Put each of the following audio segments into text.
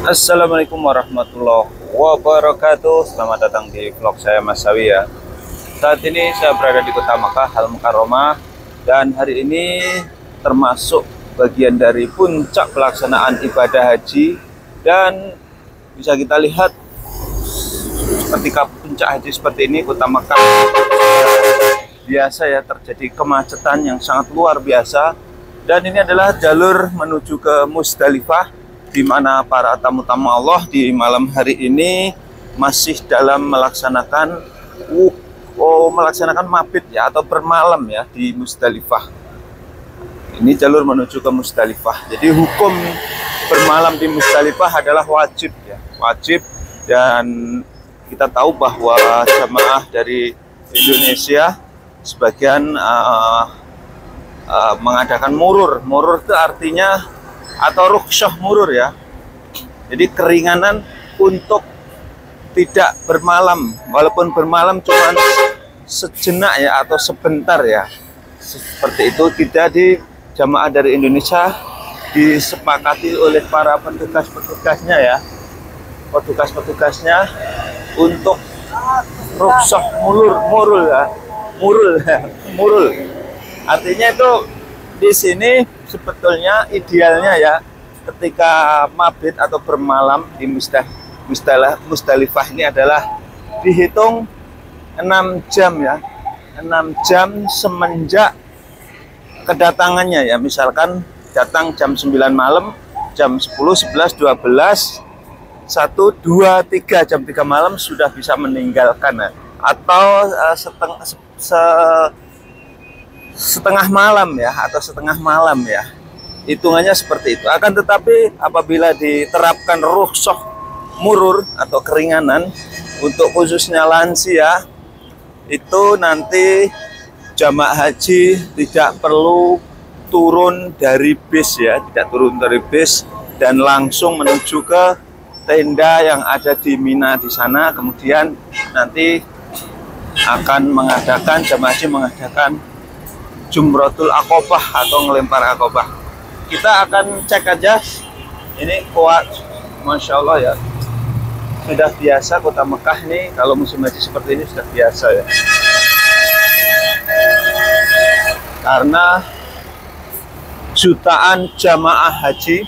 Assalamualaikum warahmatullahi wabarakatuh. Selamat datang di vlog saya Mas Sawi ya. Saat ini saya berada di Kota Makkah Al Mukarramah, dan hari ini termasuk bagian dari puncak pelaksanaan ibadah haji. Dan bisa kita lihat ketika puncak haji seperti ini, Kota Makkah biasa ya terjadi kemacetan yang sangat luar biasa. Dan ini adalah jalur menuju ke Musdalifah, di mana para tamu-tamu Allah di malam hari ini masih dalam melaksanakan mabit ya, atau bermalam ya di Musdalifah. Ini jalur menuju ke Musdalifah. Jadi hukum bermalam di Musdalifah adalah wajib ya, wajib. Dan kita tahu bahwa jamaah dari Indonesia sebagian mengadakan murur. Murur itu artinya, atau rukhsah murur ya, jadi keringanan untuk tidak bermalam, walaupun bermalam cuma sejenak ya, atau sebentar ya, seperti itu. Kita di jamaah dari Indonesia disepakati oleh para petugas-petugasnya ya, petugas-petugasnya untuk rukhsah murul ya, murul artinya itu. Di sini sebetulnya idealnya ya, ketika mabit atau bermalam di Musdalifah ini adalah dihitung 6 jam ya, 6 jam semenjak kedatangannya ya. Misalkan datang jam 9 malam, jam 10, 11, 12, 1, 2, 3, jam 3 malam sudah bisa meninggalkan ya. Atau setengah malam ya, atau setengah malam ya, hitungannya seperti itu. Akan tetapi apabila diterapkan rukhsah murur atau keringanan untuk khususnya lansia, itu nanti jamaah haji tidak perlu turun dari bis ya, tidak turun dari bis dan langsung menuju ke tenda yang ada di Mina di sana. Kemudian nanti akan mengadakan, jamaah haji mengadakan Jumratul Aqobah atau ngelempar Aqobah. Kita akan cek aja. Ini kuat, Masya Allah ya. Sudah biasa Kota Mekah nih, kalau musim haji seperti ini sudah biasa ya. Karena jutaan jamaah haji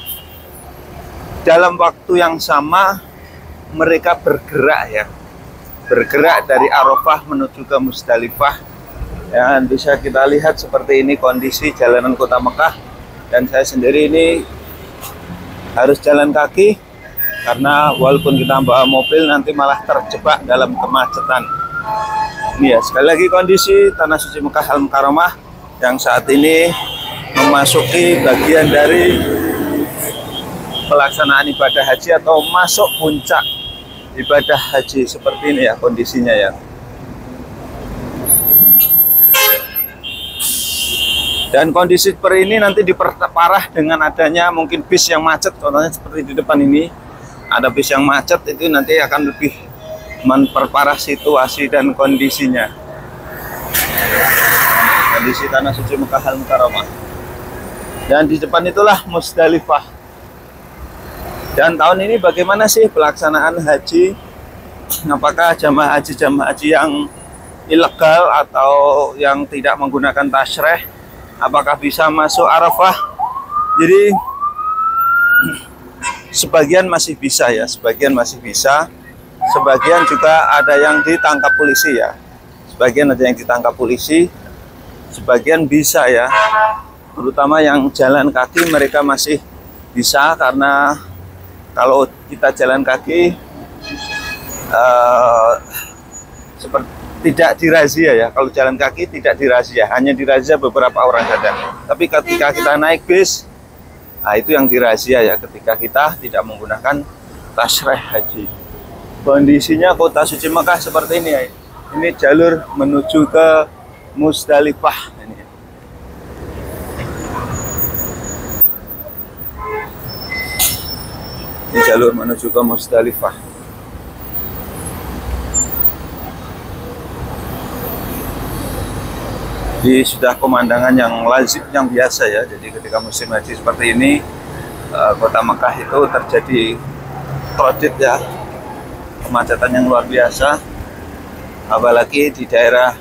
dalam waktu yang sama mereka bergerak ya. Bergerak dari Arafah menuju ke Musdalifah. Dan bisa kita lihat seperti ini kondisi jalanan Kota Mekah. Dan saya sendiri ini harus jalan kaki, karena walaupun kita bawa mobil nanti malah terjebak dalam kemacetan. Ini ya, sekali lagi kondisi Tanah Suci Mekah Al Mukarramah yang saat ini memasuki bagian dari pelaksanaan ibadah haji atau masuk puncak ibadah haji. Seperti ini ya kondisinya ya. Dan kondisi seperti ini nanti diperparah dengan adanya mungkin bis yang macet. Contohnya seperti di depan ini, ada bis yang macet, itu nanti akan lebih memperparah situasi dan kondisinya. Kondisi Tanah Suci Mekah Al Mukarramah. Dan di depan itulah Musdalifah. Dan tahun ini bagaimana sih pelaksanaan haji? Apakah jamaah haji yang ilegal atau yang tidak menggunakan tasyreh, apakah bisa masuk Arafah? Jadi sebagian masih bisa ya, sebagian masih bisa. Sebagian juga ada yang ditangkap polisi ya. Sebagian ada yang ditangkap polisi, sebagian bisa ya. Terutama yang jalan kaki mereka masih bisa, karena kalau kita jalan kaki seperti tidak dirazia ya. Kalau jalan kaki tidak dirazia, hanya dirazia beberapa orang saja. Tapi ketika kita naik bis, nah itu yang dirazia ya, ketika kita tidak menggunakan tasyreh haji. Kondisinya Kota Suci Mekah seperti ini ya. Ini jalur menuju ke Musdalifah ini. Ini jalur menuju ke Musdalifah. Jadi sudah pemandangan yang lazim, yang biasa ya. Jadi ketika musim haji seperti ini, Kota Mekah itu terjadi crowded ya, kemacetan yang luar biasa, apalagi di daerah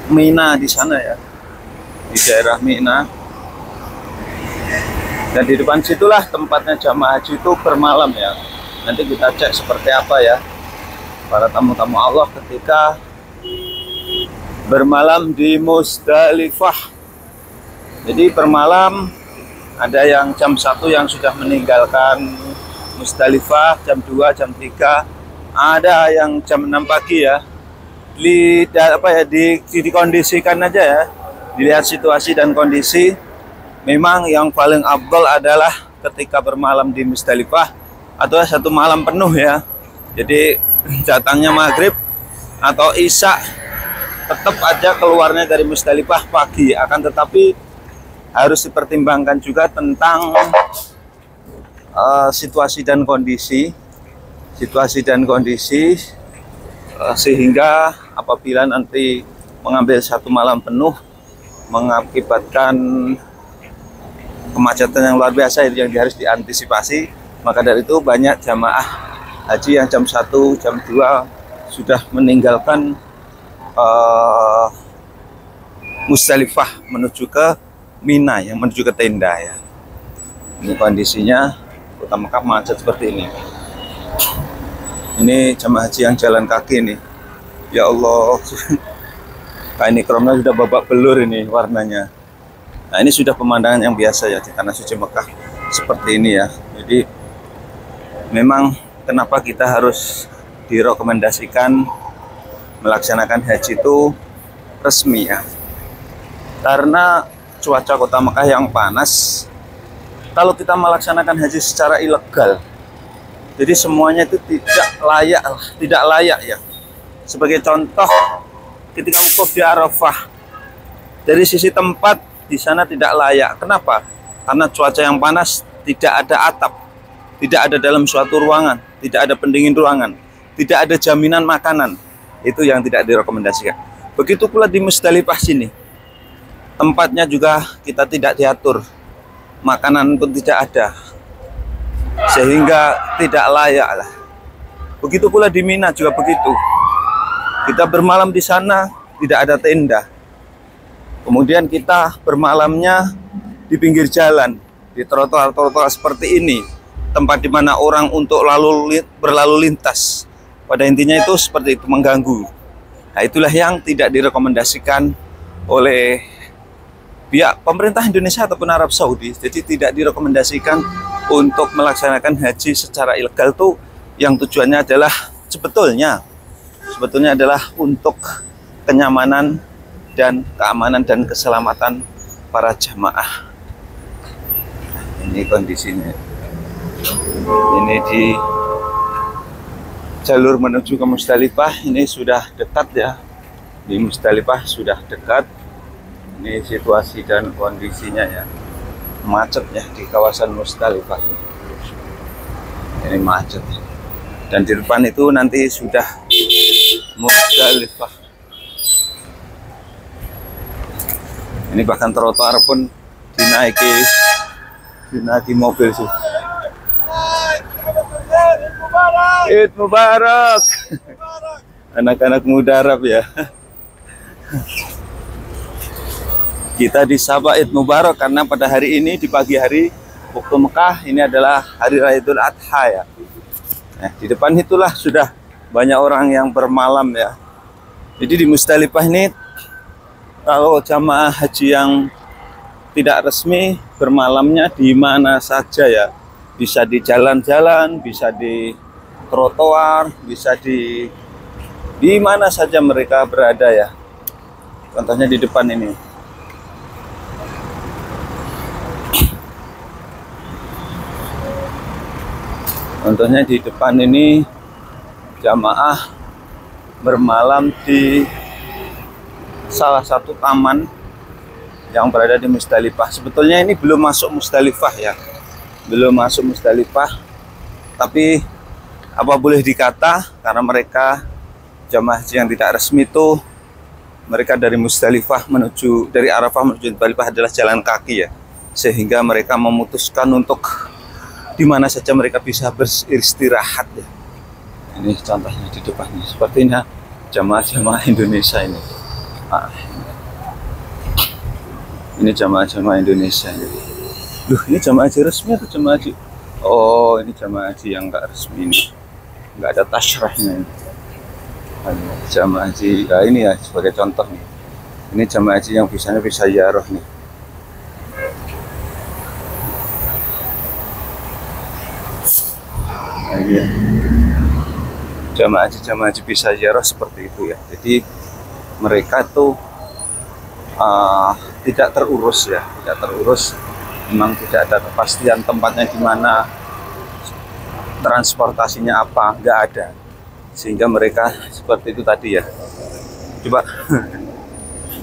Mina di sana ya, di daerah Mina. Dan di depan situlah tempatnya jamaah haji itu bermalam ya. Nanti kita cek seperti apa ya para tamu-tamu Allah ketika bermalam di Musdalifah. Jadi bermalam ada yang jam 1 yang sudah meninggalkan Musdalifah, jam 2, jam 3, ada yang jam 6 pagi ya. Dikondisikan aja ya, dilihat situasi dan kondisi. Memang yang paling afdol adalah ketika bermalam di Musdalifah atau satu malam penuh ya. Jadi datangnya maghrib atau isya, tetap aja keluarnya dari Musdalifah pagi. Akan tetapi harus dipertimbangkan juga tentang situasi dan kondisi, sehingga apabila nanti mengambil satu malam penuh mengakibatkan kemacetan yang luar biasa yang harus diantisipasi. Maka dari itu banyak jamaah haji yang jam 1, jam 2 sudah meninggalkan Musdalifah menuju ke Mina, yang menuju ke tenda ya. Ini kondisinya Kota Mekah macet seperti ini. Ini jamaah haji yang jalan kaki nih. Ya Allah, kain ikhramnya sudah babak belur ini warnanya. Nah, ini sudah pemandangan yang biasa ya di tanah suci Mekah seperti ini ya. Jadi memang kenapa kita harus direkomendasikan melaksanakan haji itu resmi ya. Karena cuaca Kota Mekah yang panas, kalau kita melaksanakan haji secara ilegal, jadi semuanya itu tidak layak ya. Sebagai contoh, ketika wukuf di Arafah, dari sisi tempat di sana tidak layak. Kenapa? Karena cuaca yang panas, tidak ada atap, tidak ada dalam suatu ruangan, tidak ada pendingin ruangan, tidak ada jaminan makanan. Itu yang tidak direkomendasikan. Begitu pula di Musdalifah sini, tempatnya juga kita tidak diatur, makanan pun tidak ada, sehingga tidak layak lah. Begitu pula di Mina juga begitu. Kita bermalam di sana tidak ada tenda. Kemudian kita bermalamnya di pinggir jalan, di trotoar-trotoar seperti ini, tempat di mana orang untuk berlalu lintas. Pada intinya itu seperti itu, mengganggu. Nah, itulah yang tidak direkomendasikan oleh pihak pemerintah Indonesia ataupun Arab Saudi. Jadi tidak direkomendasikan untuk melaksanakan haji secara ilegal tuh, yang tujuannya adalah sebetulnya adalah untuk kenyamanan dan keamanan dan keselamatan para jamaah. Ini kondisinya. Ini di jalur menuju ke Musdalifah, ini sudah dekat ya. Di Musdalifah sudah dekat. Ini situasi dan kondisinya ya. Macet ya di kawasan Musdalifah ini. Ini macet. Dan di depan itu nanti sudah Musdalifah. Ini bahkan trotoar pun dinaiki mobil sih. Id Mubarak. Anak-anak muda Arab ya. Kita disapa Id Mubarak karena pada hari ini, di pagi hari waktu Mekah, ini adalah hari Raya Idul Adha ya. Nah, di depan itulah sudah banyak orang yang bermalam ya. Jadi di Musdalifah ini, kalau jamaah haji yang tidak resmi bermalamnya di mana saja ya. Bisa di jalan-jalan, bisa di trotoar, bisa di mana saja mereka berada ya. Contohnya di depan ini. Contohnya di depan ini jamaah bermalam di salah satu taman yang berada di Musdalifah. Sebetulnya ini belum masuk Musdalifah ya. Belum masuk Musdalifah. Tapi apa boleh dikata, karena mereka jamaah haji yang tidak resmi itu, mereka dari Musdalifah dari Arafah menuju Musdalifah adalah jalan kaki ya. Sehingga mereka memutuskan untuk di mana saja mereka bisa beristirahat ya. Ini contohnya di depannya sepertinya jamaah-jamaah Indonesia ini. Ini jamaah-jamaah Indonesia ini. Duh, ini jamaah haji resmi atau jamaah haji? Oh, ini jamaah haji yang enggak resmi ini. Enggak ada tasyrahnya ini. Jamaah haji, ya ini ya sebagai contoh nih. Ini jamaah haji yang bisa ziarah nih. Nah, ini ya. Jamaah haji bisa ziarah seperti itu ya. Jadi mereka tuh tidak terurus ya, tidak terurus. Memang tidak ada kepastian tempatnya di mana, transportasinya apa, nggak ada. Sehingga mereka seperti itu tadi ya. Coba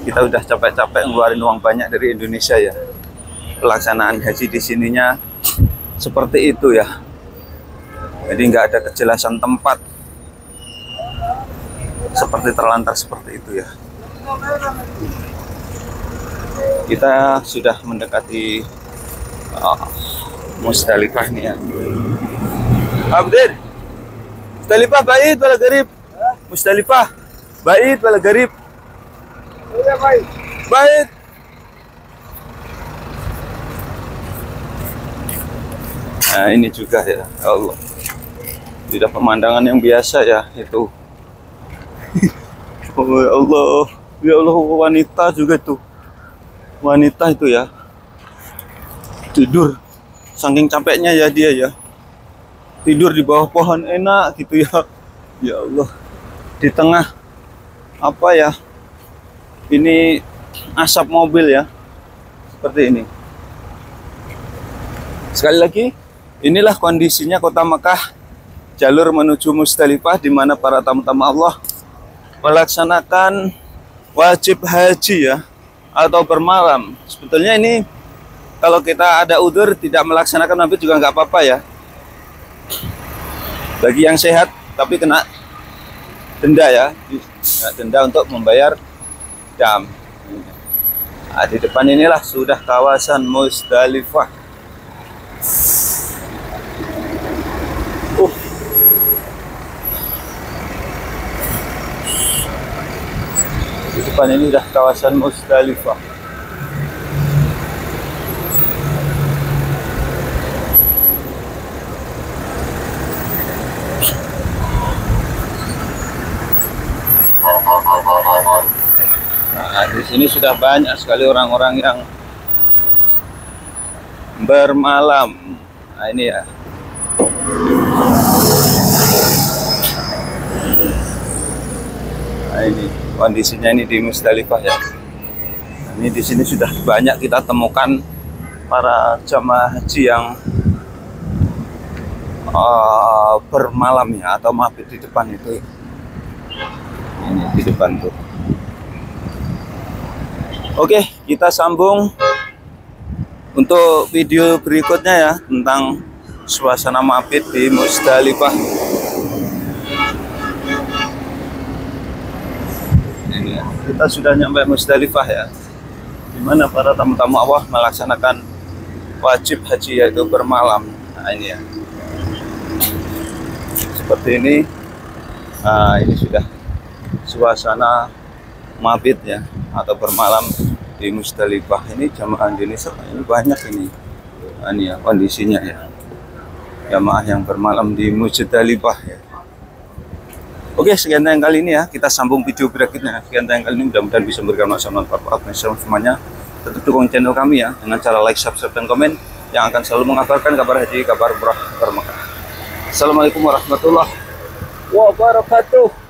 kita udah capek-capek ngeluarin uang banyak dari Indonesia ya. Pelaksanaan haji di sininya seperti itu ya. Jadi nggak ada kejelasan tempat, seperti terlantar seperti itu ya. Kita sudah mendekati Musdalifah nih ya. Abdin, Musdalifah bait wala garib? Musdalifah bait wala garib? Iya, baik. Bait. Nah ini juga ya, Allah. Tidak pemandangan yang biasa ya itu. Oh ya Allah, wanita juga tuh. Wanita itu ya tidur saking capeknya ya dia ya, tidur di bawah pohon enak gitu ya. Ya Allah, di tengah apa ya, ini asap mobil ya, seperti ini. Sekali lagi, inilah kondisinya kota Mekah, jalur menuju Musdalifah, di mana para tamu-tamu Allah melaksanakan wajib haji ya, atau bermalam. Sebetulnya ini kalau kita ada udzur tidak melaksanakan mabit juga nggak apa-apa ya, bagi yang sehat, tapi kena denda ya, denda untuk membayar dam. Nah, di depan inilah sudah kawasan Musdalifah. Di depan ini udah kawasan Musdalifah. Nah, di sini sudah banyak sekali orang-orang yang bermalam. Nah, ini ya. Nah, ini kondisinya ini di Musdalifah ya. Nah, ini di sini sudah banyak kita temukan para jamaah haji yang bermalam ya, atau mabit di depan itu. Ini di depan tuh. Oke, kita sambung untuk video berikutnya ya, tentang suasana mabit di Musdalifah. Ini ya, kita sudah nyampe Musdalifah ya, dimana para tamu-tamu Allah melaksanakan wajib haji, yaitu bermalam. Nah ini ya, seperti ini. Nah ini sudah suasana mabit ya, atau bermalam di Musdalifah. Ini jamaah Indonesia ini banyak ini. Nah, ini ya kondisinya ya, jamaah yang bermalam di Musdalifah ya. Oke, sekian tayang kali ini ya, kita sambung video berikutnya. Sekian tayang kali ini, mudah-mudahan bisa memberikan manfaat semuanya. Tetap dukung channel kami ya, dengan cara like, subscribe, dan komen, yang akan selalu mengabarkan kabar haji, kabar umrah, kabar Mekah. Assalamualaikum warahmatullahi wabarakatuh.